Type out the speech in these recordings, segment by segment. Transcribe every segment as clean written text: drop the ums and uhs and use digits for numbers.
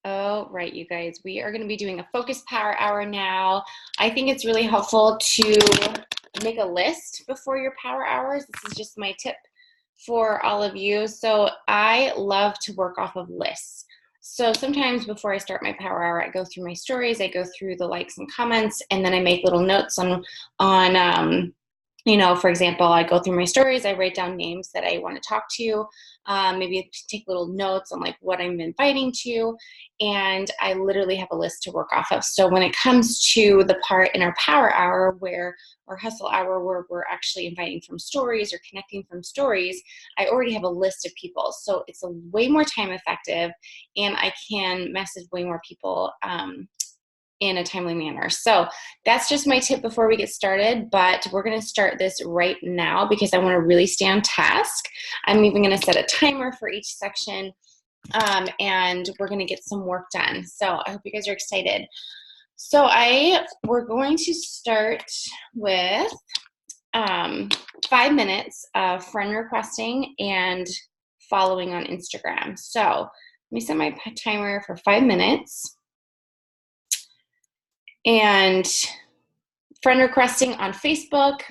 Oh, right, you guys. We are going to be doing a focus power hour now. I think it's really helpful to make a list before your power hours. This is just my tip for all of you. So I love to work off of lists. So sometimes before I start my power hour, I go through my stories, I go through the likes and comments, and then I make little notes on for example, I go through my stories, I write down names that I want to talk to, maybe take little notes on like what I'm inviting to, and I literally have a list to work off of. So when it comes to the part in our power hour or hustle hour where we're actually inviting from stories or connecting from stories, I already have a list of people. So it's a way more time effective, and I can message way more people in a timely manner. So that's just my tip before we get started, but we're going to start this right now because I want to really stay on task. I'm even going to set a timer for each section, and we're going to get some work done. So I hope you guys are excited. So we're going to start with 5 minutes of friend requesting and following on Instagram. So let me set my timer for 5 minutes. And friend requesting on Facebook,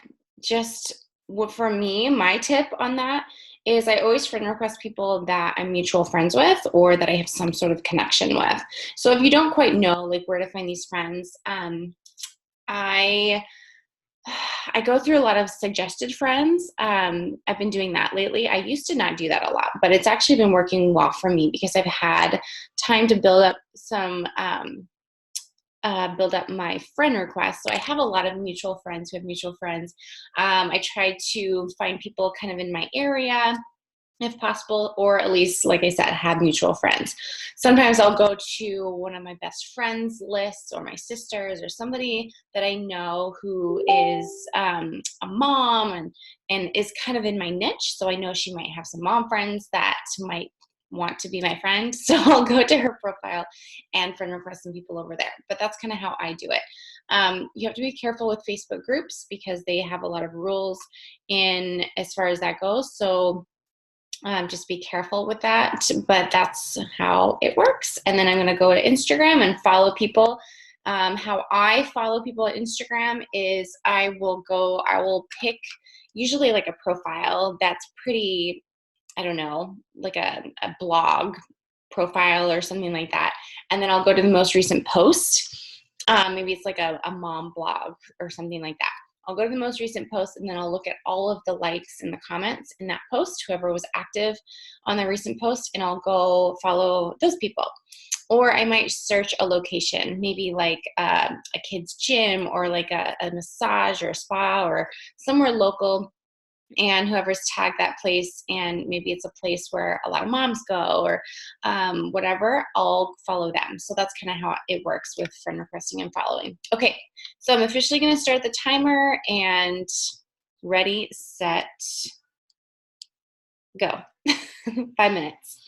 just for me, my tip on that is I always friend request people that I'm mutual friends with or that I have some sort of connection with. So if you don't quite know like where to find these friends, I I go through a lot of suggested friends. I've been doing that lately. I used to not do that a lot, but it's actually been working well for me because I've had time to build up my friend requests. So I have a lot of mutual friends who have mutual friends. I try to find people kind of in my area if possible, or at least, like I said, have mutual friends. Sometimes I'll go to one of my best friends lists or my sisters or somebody that I know who is a mom and is kind of in my niche. So I know she might have some mom friends that might want to be my friend. So I'll go to her profile and friend request some people over there. But that's kind of how I do it. You have to be careful with Facebook groups because they have a lot of rules in as far as that goes. So just be careful with that, but that's how it works. And then I'm going to go to Instagram and follow people. How I follow people on Instagram is I will pick usually like a profile that's pretty, I don't know, like a blog profile or something like that. And then I'll go to the most recent post. Maybe it's like a mom blog or something like that. I'll go to the most recent post and then I'll look at all of the likes and the comments in that post, whoever was active on the recent post, and I'll go follow those people. Or I might search a location, maybe like a kid's gym or like a massage or a spa or somewhere local, and whoever's tagged that place, and maybe it's a place where a lot of moms go or whatever, I'll follow them. So that's kind of how it works with friend requesting and following. Okay, so I'm officially going to start the timer, and ready, set, go. 5 minutes.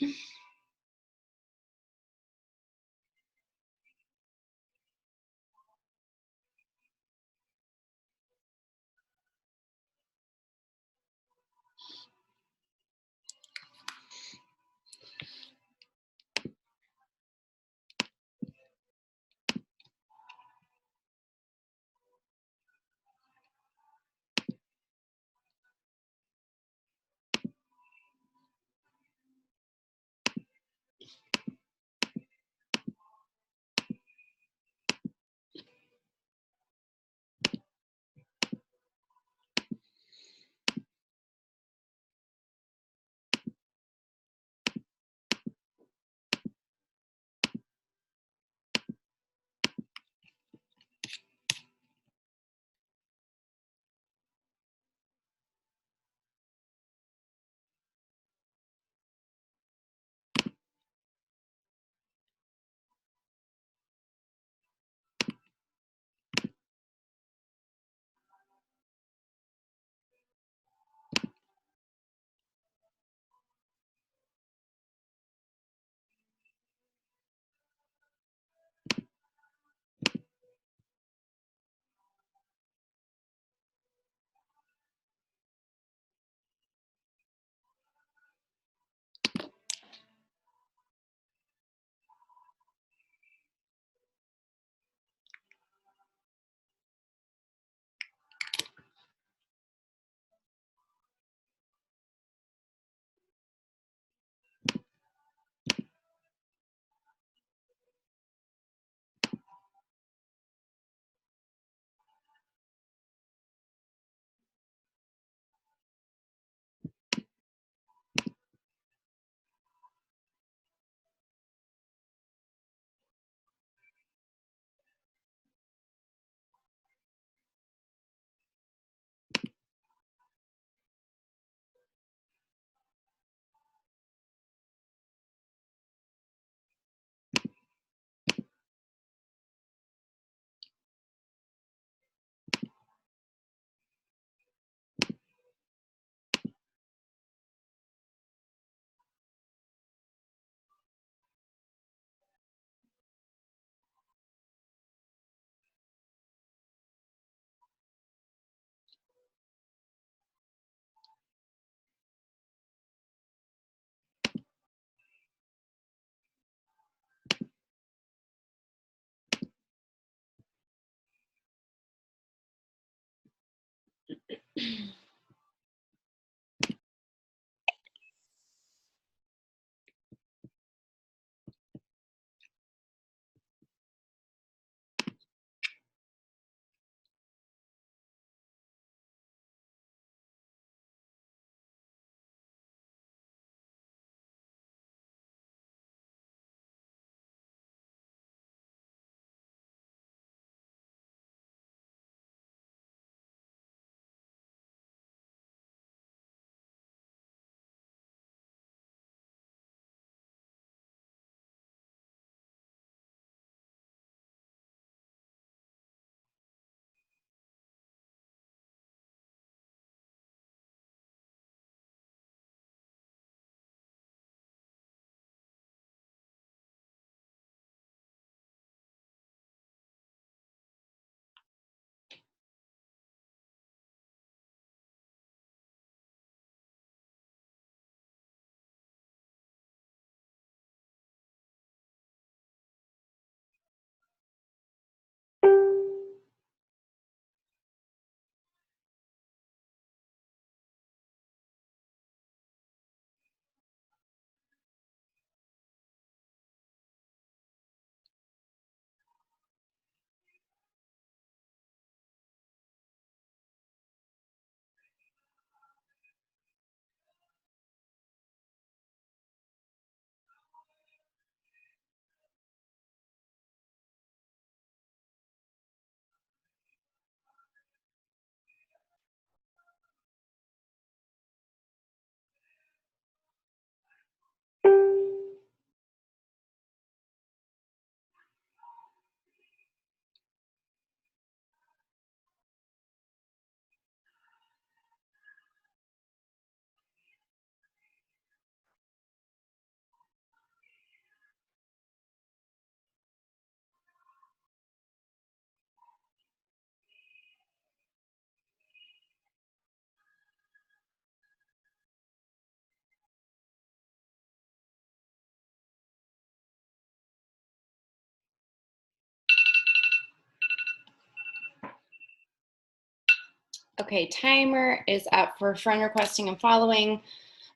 Okay, timer is up for friend requesting and following.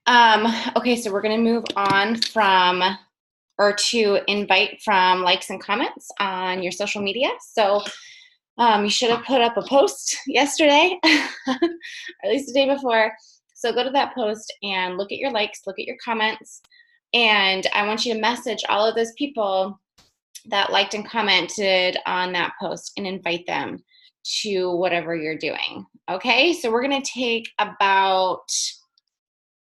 Okay, so we're gonna move on from or to invite from likes and comments on your social media. So you should have put up a post yesterday, or at least the day before. So go to that post and look at your likes, look at your comments, and I want you to message all of those people that liked and commented on that post and invite them to whatever you're doing. Okay, so we're gonna take about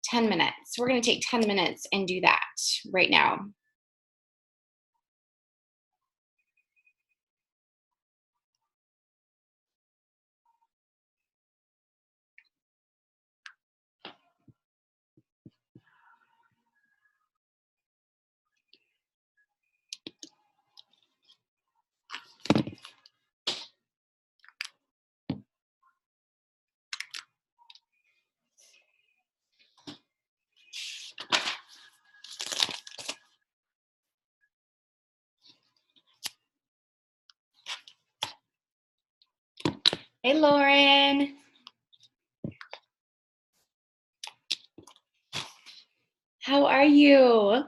10 minutes. We're gonna take 10 minutes and do that right now. Hey, Lauren. How are you?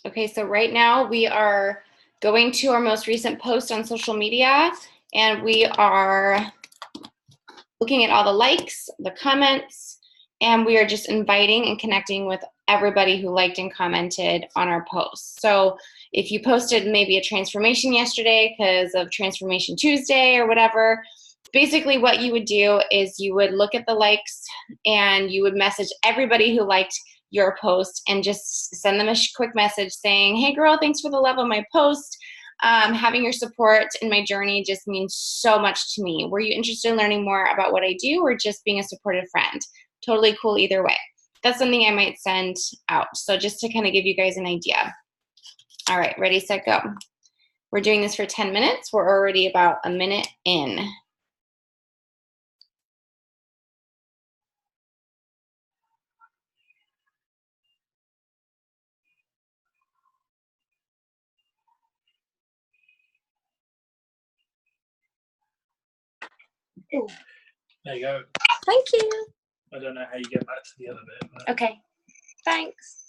Okay, so right now we are going to our most recent post on social media, and we are looking at all the likes, the comments, and we are just inviting and connecting with everybody who liked and commented on our posts. So if you posted maybe a transformation yesterday because of Transformation Tuesday or whatever, basically what you would do is you would look at the likes and you would message everybody who liked your post and just send them a quick message saying, hey girl, thanks for the love of my post. Having your support in my journey just means so much to me. Were you interested in learning more about what I do or just being a supportive friend? Totally cool either way. That's something I might send out. So just to kind of give you guys an idea. All right, ready, set, go. We're doing this for 10 minutes. We're already about a minute in. There you go. Thank you. I don't know how you get back to the other bit. But... Okay, thanks.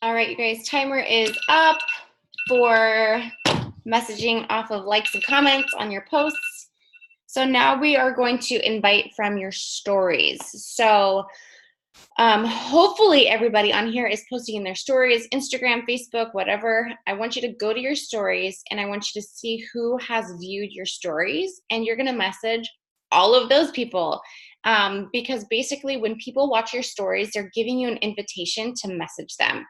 All right, you guys, timer is up for messaging off of likes and comments on your posts. So now we are going to invite from your stories. So hopefully everybody on here is posting in their stories, Instagram, Facebook, whatever. I want you to go to your stories and I want you to see who has viewed your stories, and you're gonna message all of those people. Because basically when people watch your stories, they're giving you an invitation to message them.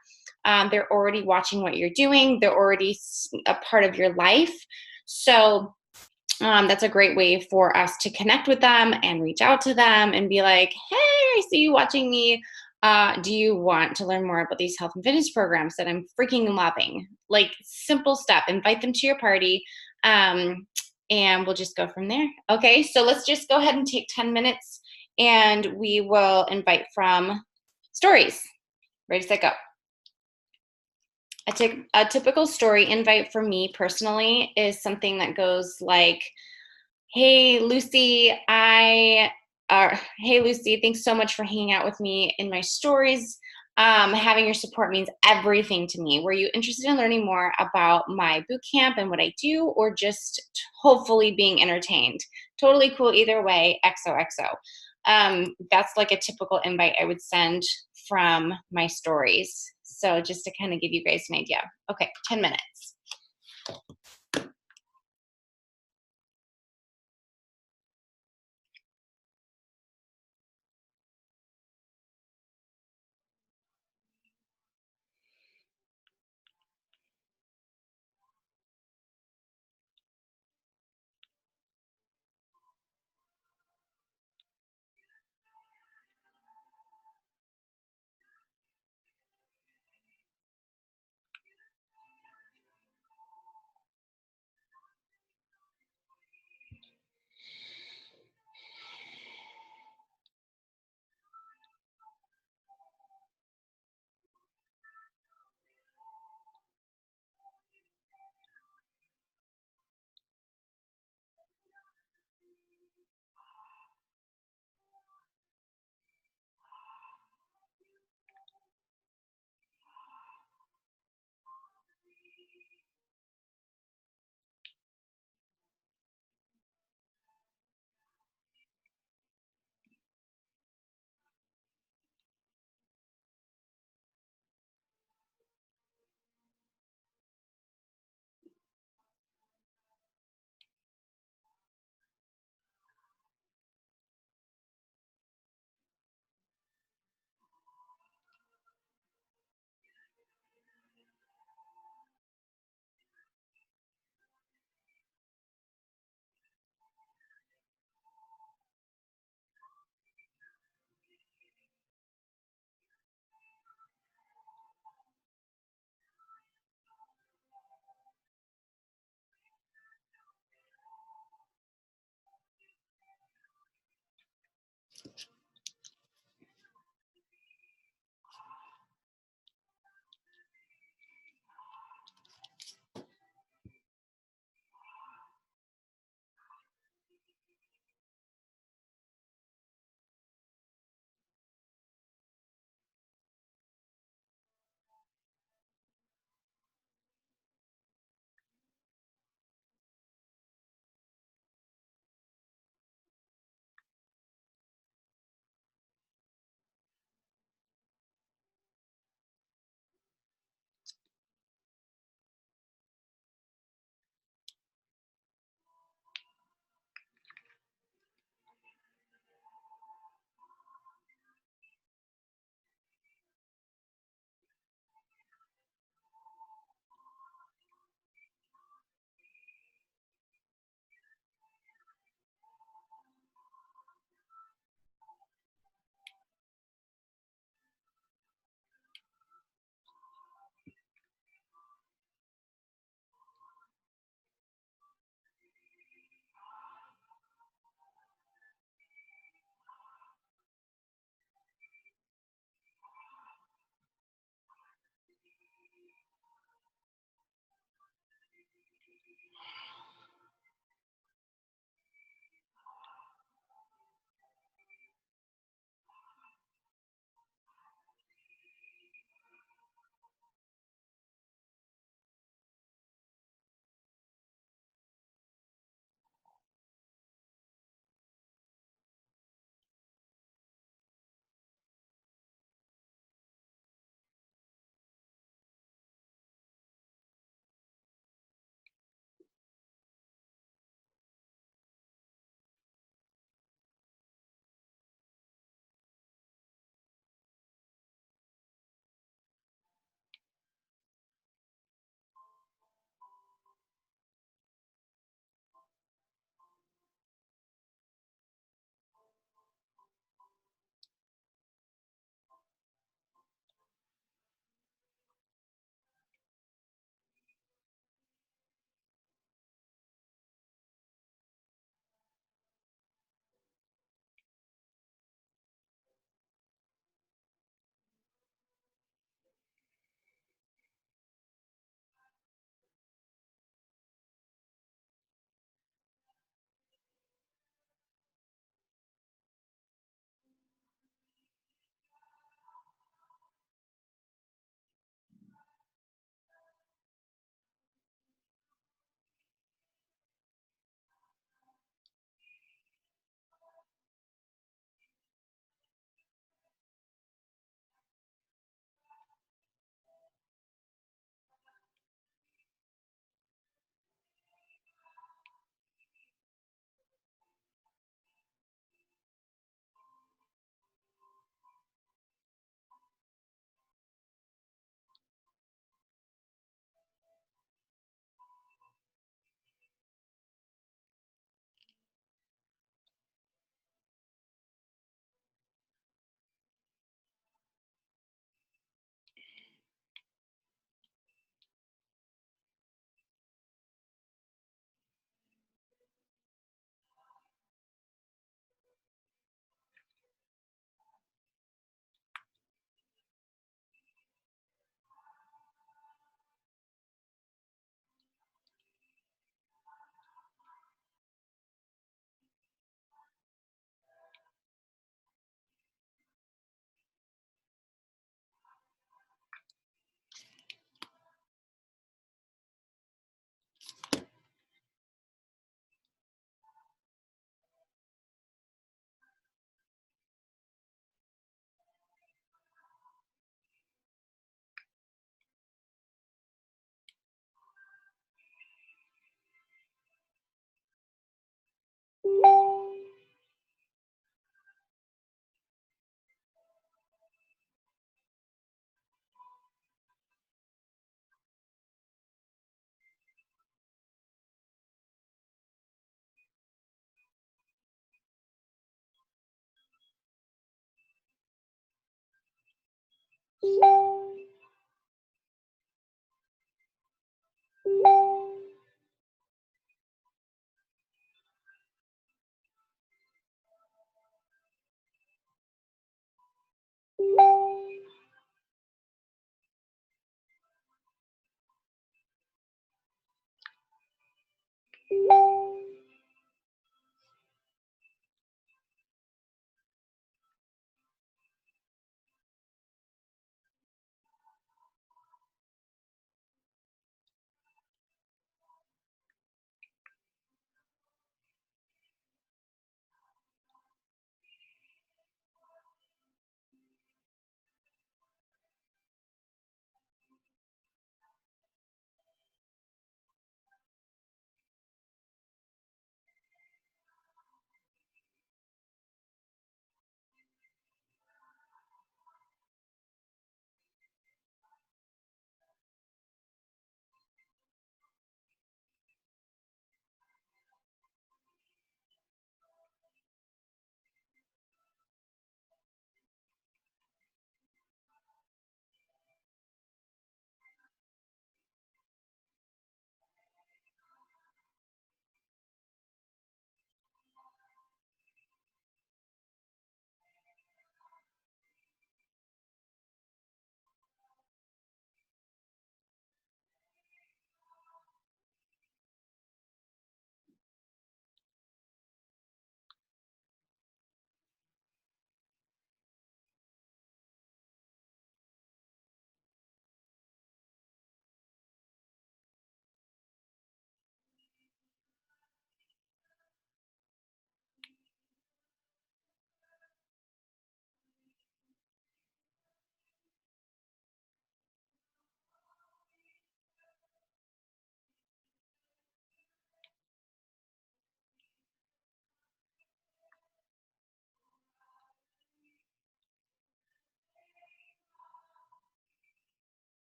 They're already watching what you're doing. They're already a part of your life. So that's a great way for us to connect with them and reach out to them and be like, hey, I see you watching me. Do you want to learn more about these health and fitness programs that I'm freaking loving? Like, simple stuff. Invite them to your party, and we'll just go from there. Okay, so let's just go ahead and take 10 minutes and we will invite from stories. Ready, set, go. A typical story invite for me personally is something that goes like, hey Lucy, hey Lucy, thanks so much for hanging out with me in my stories. Having your support means everything to me. Were you interested in learning more about my boot camp and what I do, or just hopefully being entertained? Totally cool either way. XOXO. That's like a typical invite I would send from my stories. So just to kind of give you guys an idea. Okay, 10 minutes.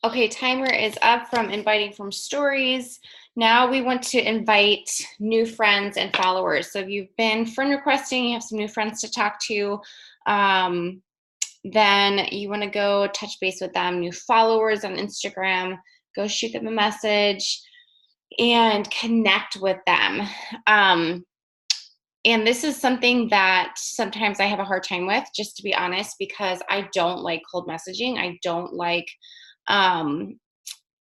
Okay, timer is up from inviting from stories. Now we want to invite new friends and followers. So if you've been friend requesting, you have some new friends to talk to, then you want to go touch base with them. New followers on Instagram, go shoot them a message and connect with them. Um, and this is something that sometimes I have a hard time with, just to be honest, because I don't like cold messaging. I don't like um,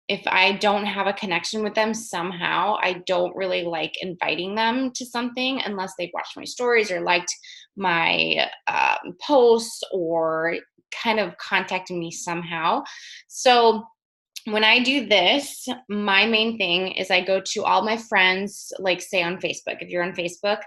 if I don't have a connection with them somehow, I don't really like inviting them to something unless they've watched my stories or liked my posts or kind of contacted me somehow. So when I do this, my main thing is I go to all my friends, like say on Facebook. If you're on Facebook,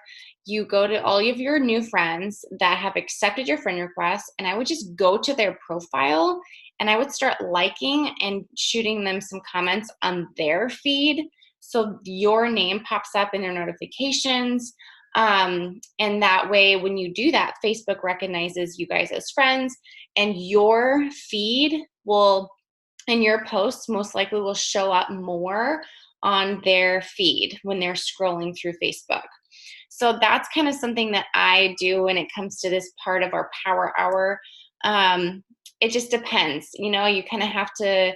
you go to all of your new friends that have accepted your friend request, and I would just go to their profile and I would start liking and shooting them some comments on their feed. So your name pops up in their notifications. And that way, when you do that, Facebook recognizes you guys as friends, and your feed will, and your posts most likely will show up more on their feed when they're scrolling through Facebook. So that's kind of something that I do when it comes to this part of our power hour. It just depends. You know, you kind of have to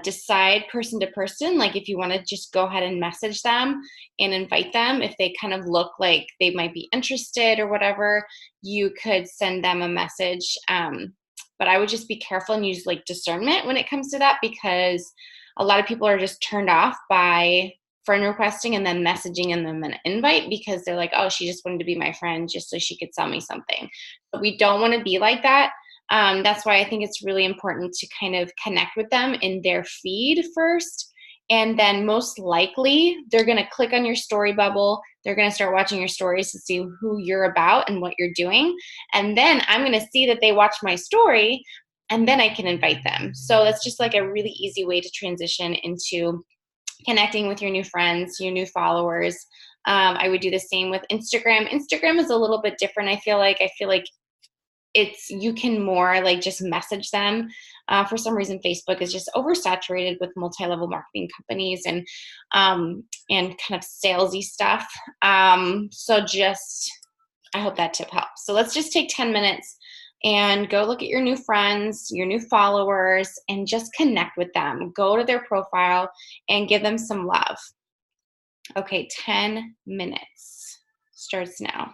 decide person to person. Like if you want to just go ahead and message them and invite them, if they kind of look like they might be interested or whatever, you could send them a message. But I would just be careful and use like discernment when it comes to that, because a lot of people are just turned off by friend requesting and then messaging them an invite because they're like, oh, she just wanted to be my friend just so she could sell me something. But we don't want to be like that. That's why I think it's really important to kind of connect with them in their feed first. And then most likely they're going to click on your story bubble. They're going to start watching your stories to see who you're about and what you're doing. And then I'm going to see that they watch my story, and then I can invite them. So that's just like a really easy way to transition into connecting with your new friends, your new followers. I would do the same with Instagram. Instagram is a little bit different. I feel like it's, you can more like just message them. For some reason, Facebook is just oversaturated with multi-level marketing companies and kind of salesy stuff. So just, I hope that tip helps. So let's just take 10 minutes and go look at your new friends, your new followers, and just connect with them. Go to their profile and give them some love. Okay, 10 minutes starts now.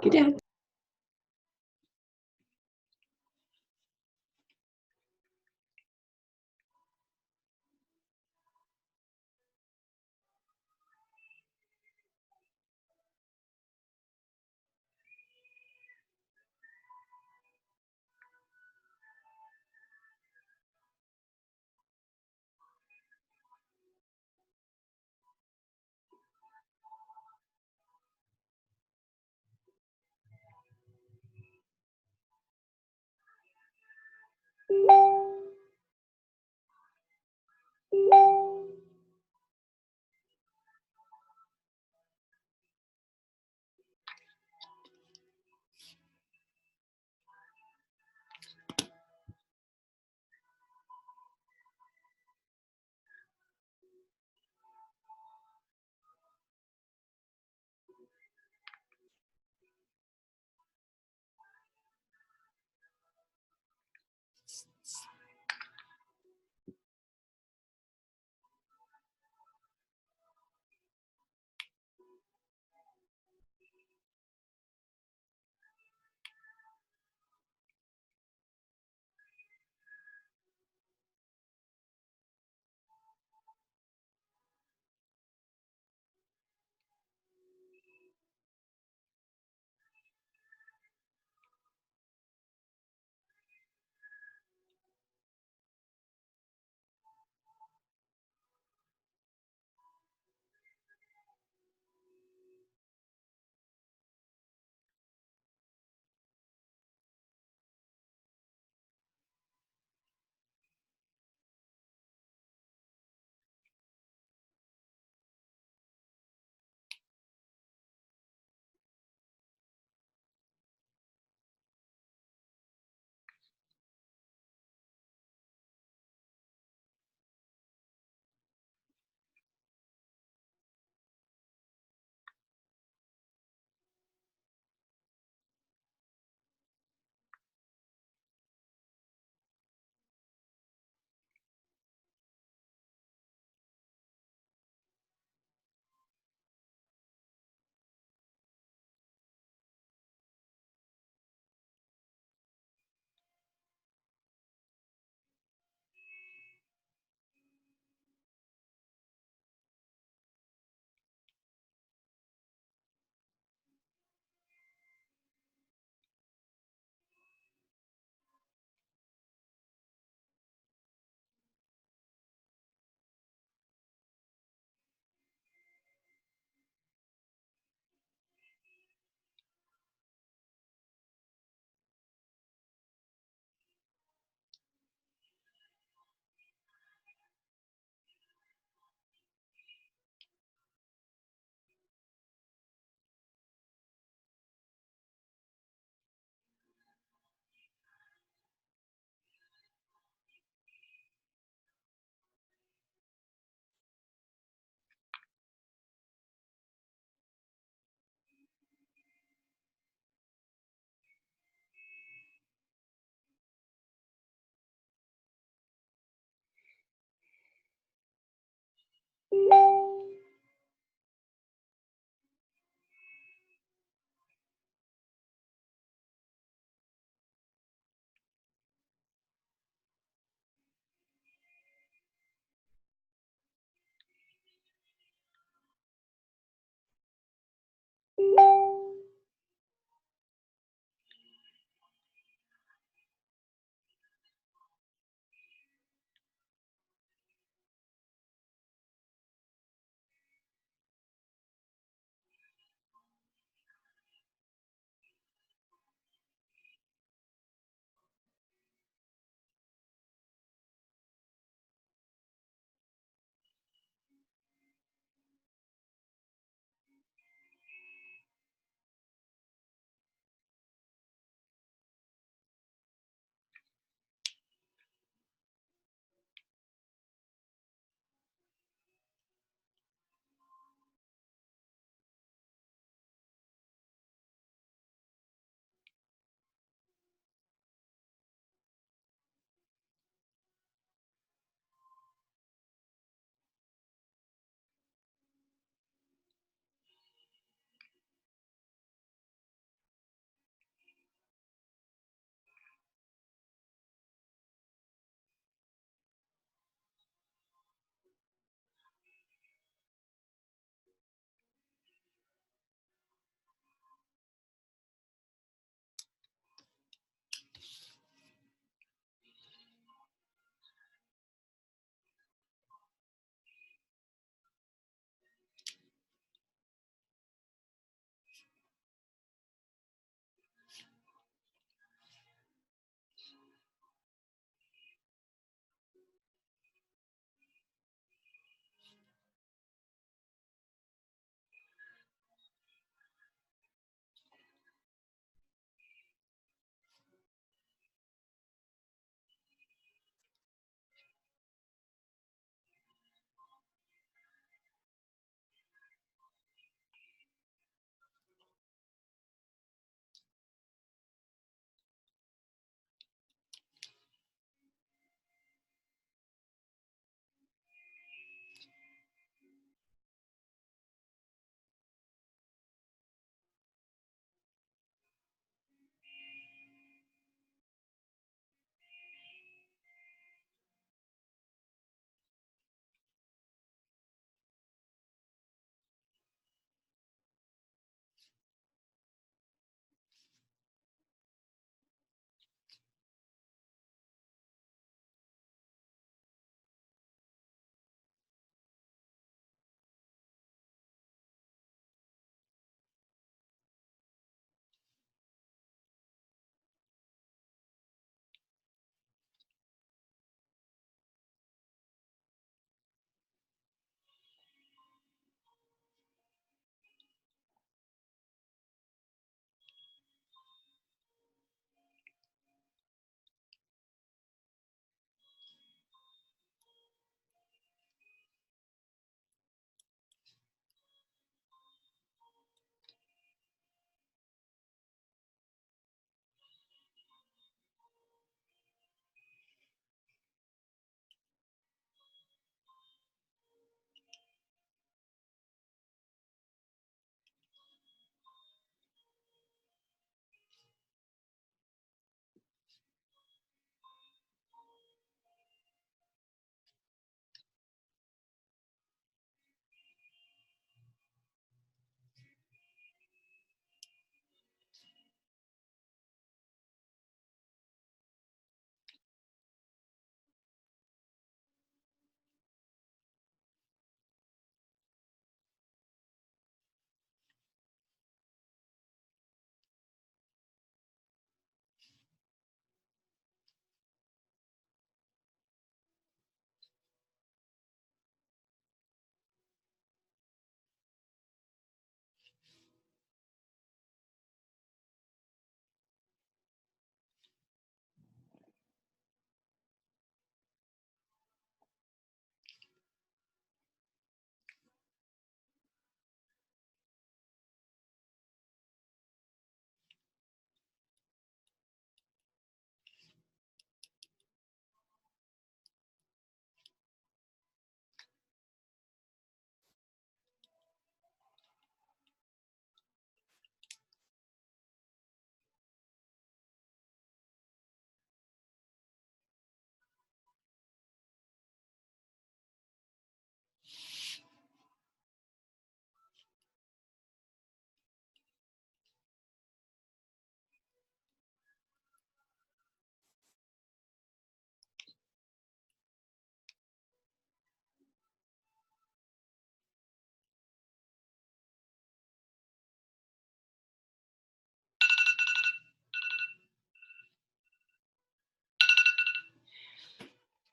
Good day.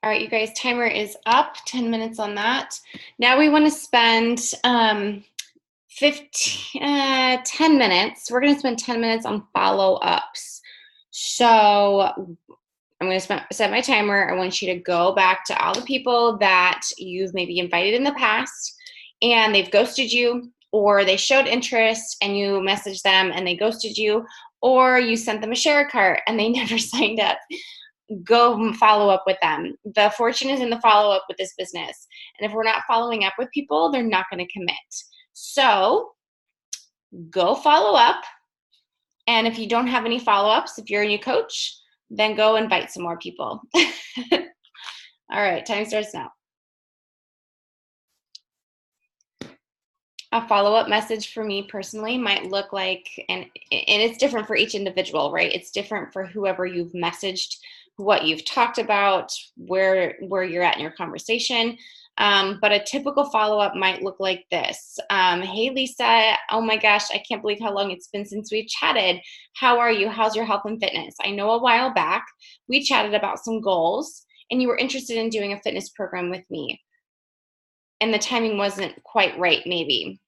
All right, you guys, timer is up, 10 minutes on that. Now we want to spend 10 minutes. We're going to spend 10 minutes on follow-ups. So I'm going to set my timer. I want you to go back to all the people that you've maybe invited in the past and they've ghosted you, or they showed interest and you messaged them and they ghosted you, or you sent them a share cart and they never signed up. Go follow up with them. The fortune is in the follow up with this business. And if we're not following up with people, they're not going to commit. So go follow up. And if you don't have any follow ups, if you're a new coach, then go invite some more people. All right, time starts now. A follow-up message for me personally might look like, and it's different for each individual, right? It's different for whoever you've messaged, what you've talked about, where you're at in your conversation. But a typical follow-up might look like this. Hey, Lisa, oh my gosh, I can't believe how long it's been since we've chatted. How are you? How's your health and fitness? I know a while back we chatted about some goals and you were interested in doing a fitness program with me. And the timing wasn't quite right, maybe.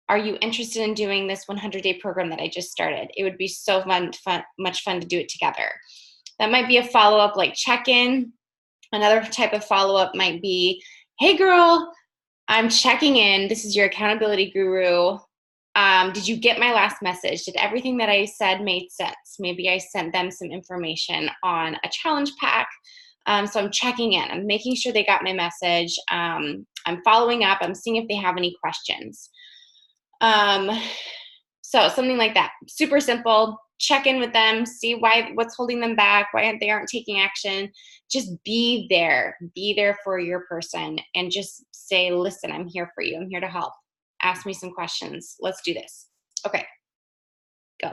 Are you interested in doing this 100-day program that I just started? It would be so much fun to do it together. That might be a follow-up, like check-in. Another type of follow-up might be, hey girl, I'm checking in. This is your accountability guru. Did you get my last message? Did everything that I said made sense? Maybe I sent them some information on a challenge pack. So I'm checking in. I'm making sure they got my message. I'm following up. I'm seeing if they have any questions. So something like that. Super simple. Check in with them, see what's holding them back, why they aren't taking action. Just be there. Be there for your person and just say, listen, I'm here for you. I'm here to help. Ask me some questions. Let's do this. Okay, go.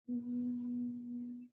Mm.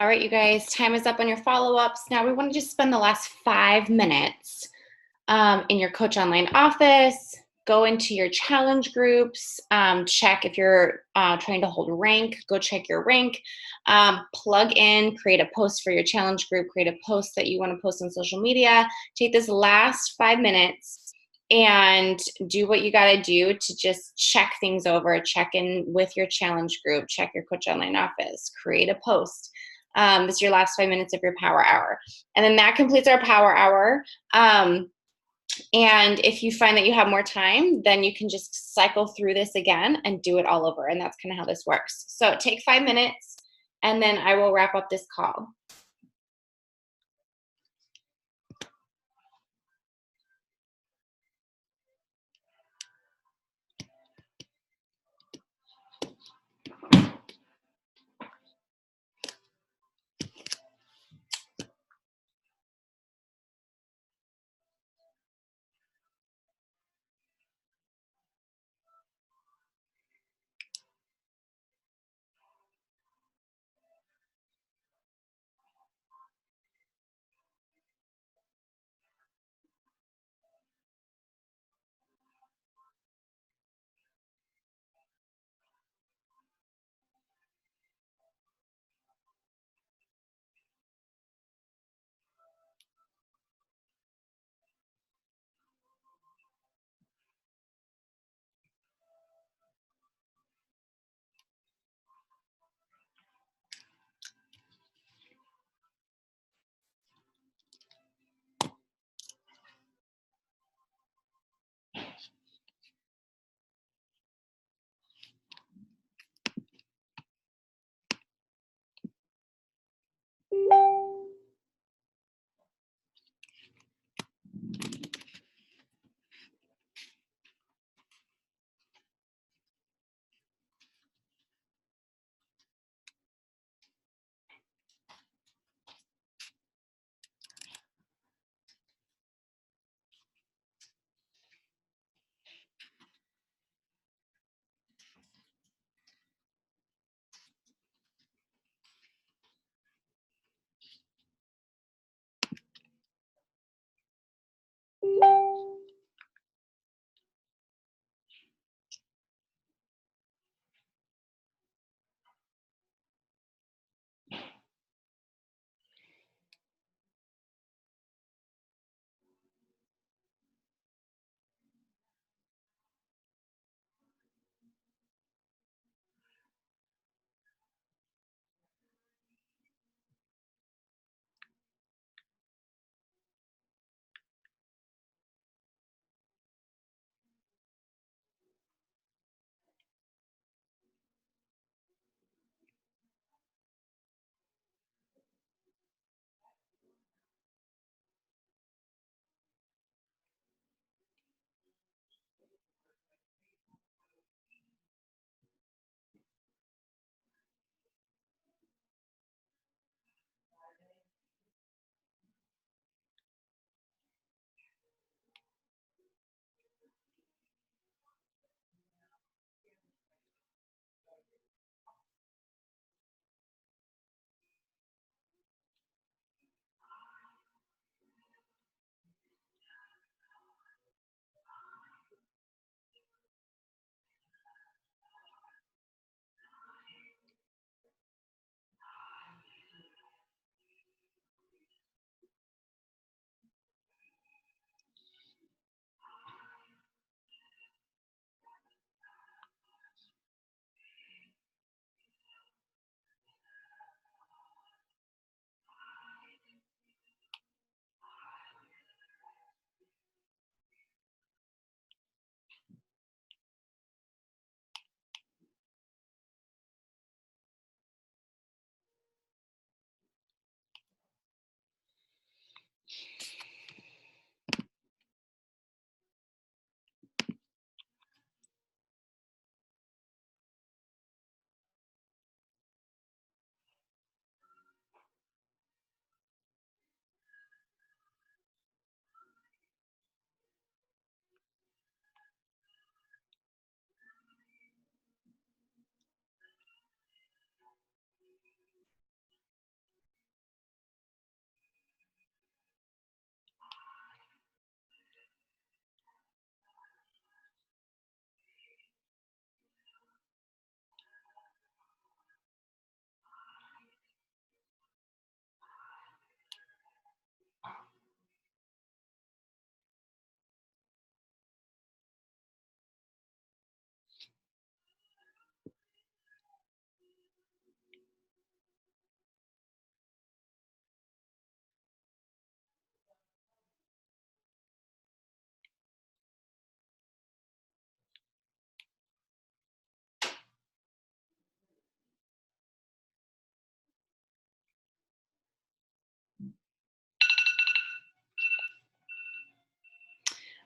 All right, you guys, time is up on your follow-ups. Now we want to just spend the last 5 minutes in your Coach Online office. Go into your challenge groups, check if you're trying to hold rank, go check your rank, plug in, create a post for your challenge group, create a post that you want to post on social media. Take this last 5 minutes and do what you got to do to just check things over, check in with your challenge group, check your Coach Online office, create a post. This is your last 5 minutes of your power hour. And then that completes our power hour. And if you find that you have more time, then you can just cycle through this again and do it all over. And that's kind of how this works. So take 5 minutes, and then I will wrap up this call.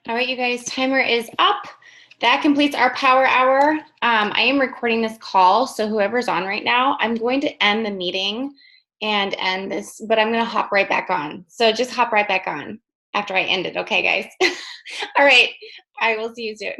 All right, you guys, timer is up. That completes our power hour. I am recording this call, so whoever's on right now, I'm going to end the meeting and end this, but I'm going to hop right back on. So just hop right back on after I end it. Okay, guys? All right, I will see you soon.